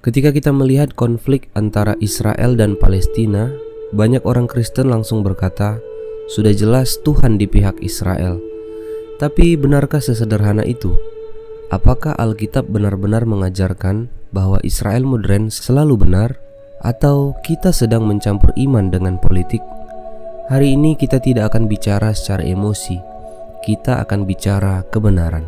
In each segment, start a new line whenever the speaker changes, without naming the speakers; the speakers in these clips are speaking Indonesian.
Ketika kita melihat konflik antara Israel dan Palestina, banyak orang Kristen langsung berkata, sudah jelas Tuhan di pihak Israel. Tapi benarkah sesederhana itu? Apakah Alkitab benar-benar mengajarkan bahwa Israel modern selalu benar? Atau kita sedang mencampur iman dengan politik? Hari ini kita tidak akan bicara secara emosi, kita akan bicara kebenaran.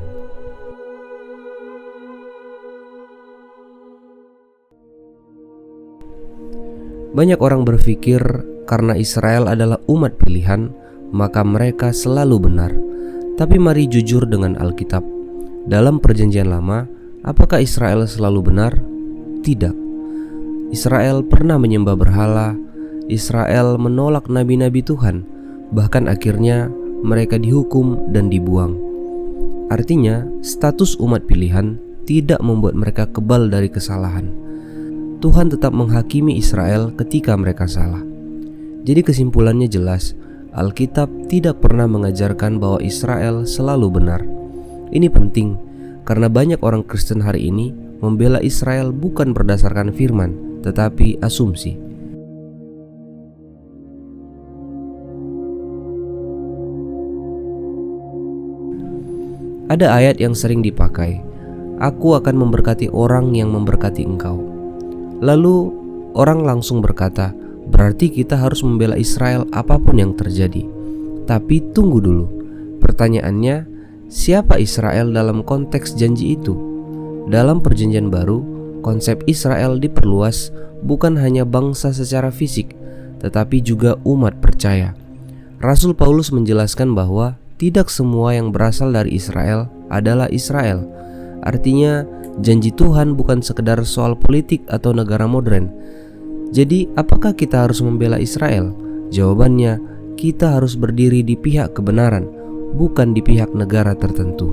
Banyak orang berpikir karena Israel adalah umat pilihan, maka mereka selalu benar. Tapi mari jujur dengan Alkitab. Dalam Perjanjian Lama, apakah Israel selalu benar? Tidak. Israel pernah menyembah berhala, Israel menolak nabi-nabi Tuhan, bahkan akhirnya mereka dihukum dan dibuang. Artinya, status umat pilihan tidak membuat mereka kebal dari kesalahan. Tuhan tetap menghakimi Israel ketika mereka salah. Jadi kesimpulannya jelas, Alkitab tidak pernah mengajarkan bahwa Israel selalu benar. Ini penting karena banyak orang Kristen hari ini membela Israel bukan berdasarkan firman, tetapi asumsi. Ada ayat yang sering dipakai, "Aku akan memberkati orang yang memberkati engkau." Lalu orang langsung berkata, berarti kita harus membela Israel apapun yang terjadi. Tapi tunggu dulu, pertanyaannya, siapa Israel dalam konteks janji itu? Dalam Perjanjian Baru, konsep Israel diperluas bukan hanya bangsa secara fisik, tetapi juga umat percaya. Rasul Paulus menjelaskan bahwa tidak semua yang berasal dari Israel adalah Israel. Artinya, janji Tuhan bukan sekedar soal politik atau negara modern. Jadi, apakah kita harus membela Israel? Jawabannya, kita harus berdiri di pihak kebenaran, bukan di pihak negara tertentu.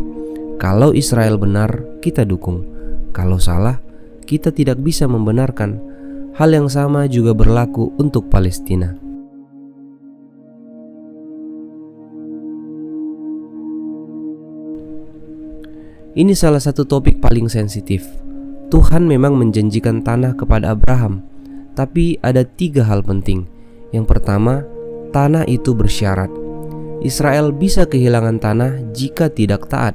Kalau Israel benar, kita dukung. Kalau salah, kita tidak bisa membenarkan. Hal yang sama juga berlaku untuk Palestina. Ini salah satu topik paling sensitif. Tuhan memang menjanjikan tanah kepada Abraham, tapi ada 3 hal penting. Yang pertama, tanah itu bersyarat. Israel bisa kehilangan tanah jika tidak taat,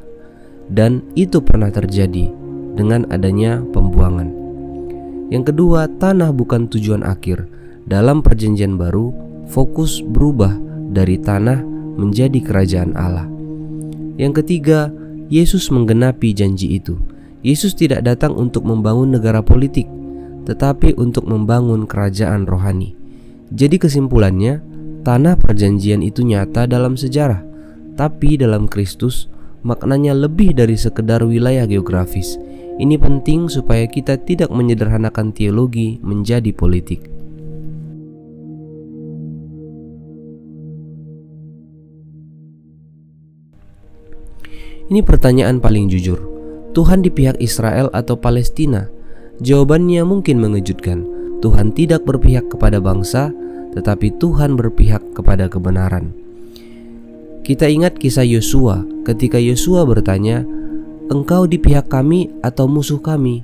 dan itu pernah terjadi dengan adanya pembuangan. Yang kedua, tanah bukan tujuan akhir. Dalam Perjanjian Baru, fokus berubah dari tanah menjadi kerajaan Allah. Yang ketiga, Yesus menggenapi janji itu. Yesus tidak datang untuk membangun negara politik, tetapi untuk membangun kerajaan rohani. Jadi kesimpulannya, tanah perjanjian itu nyata dalam sejarah, tapi dalam Kristus maknanya lebih dari sekedar wilayah geografis. Ini penting supaya kita tidak menyederhanakan teologi menjadi politik. Ini pertanyaan paling jujur. Tuhan di pihak Israel atau Palestina? Jawabannya mungkin mengejutkan. Tuhan tidak berpihak kepada bangsa, tetapi Tuhan berpihak kepada kebenaran. Kita ingat kisah Yosua ketika Yosua bertanya, "Engkau di pihak kami atau musuh kami?"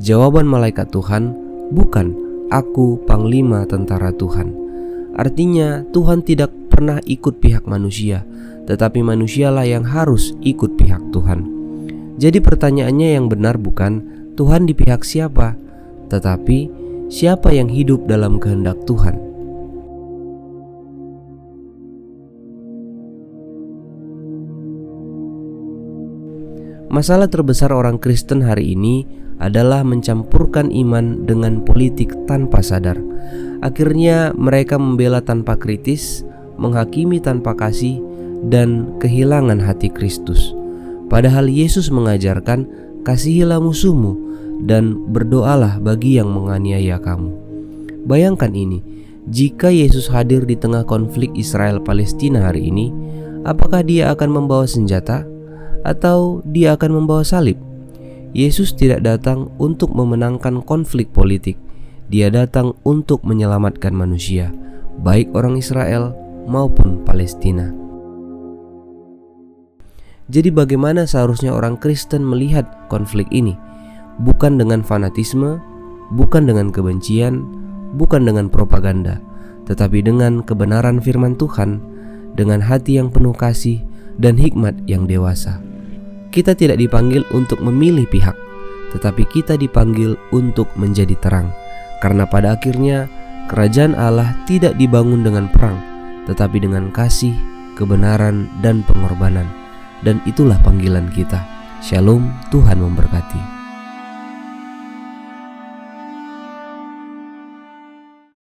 Jawaban malaikat Tuhan, "Bukan, aku panglima tentara Tuhan." Artinya Tuhan tidak pernah ikut pihak manusia, tetapi manusialah yang harus ikut pihak Tuhan. Jadi pertanyaannya yang benar bukan Tuhan di pihak siapa, tetapi siapa yang hidup dalam kehendak Tuhan. Masalah terbesar orang Kristen hari ini adalah mencampurkan iman dengan politik tanpa sadar. Akhirnya mereka membela tanpa kritis, menghakimi tanpa kasih, dan kehilangan hati Kristus. Padahal Yesus mengajarkan, kasihilah musuhmu dan berdoalah bagi yang menganiaya kamu. Bayangkan ini, jika Yesus hadir di tengah konflik Israel-Palestina hari ini, apakah dia akan membawa senjata atau dia akan membawa salib? Yesus tidak datang untuk memenangkan konflik politik. Dia datang untuk menyelamatkan manusia, baik orang Israel maupun Palestina. Jadi bagaimana seharusnya orang Kristen melihat konflik ini? Bukan dengan fanatisme, bukan dengan kebencian, bukan dengan propaganda, tetapi dengan kebenaran firman Tuhan, dengan hati yang penuh kasih dan hikmat yang dewasa. Kita tidak dipanggil untuk memilih pihak, tetapi kita dipanggil untuk menjadi terang. Karena pada akhirnya kerajaan Allah tidak dibangun dengan perang, tetapi dengan kasih, kebenaran, dan pengorbanan. Dan itulah panggilan kita. Shalom, Tuhan memberkati.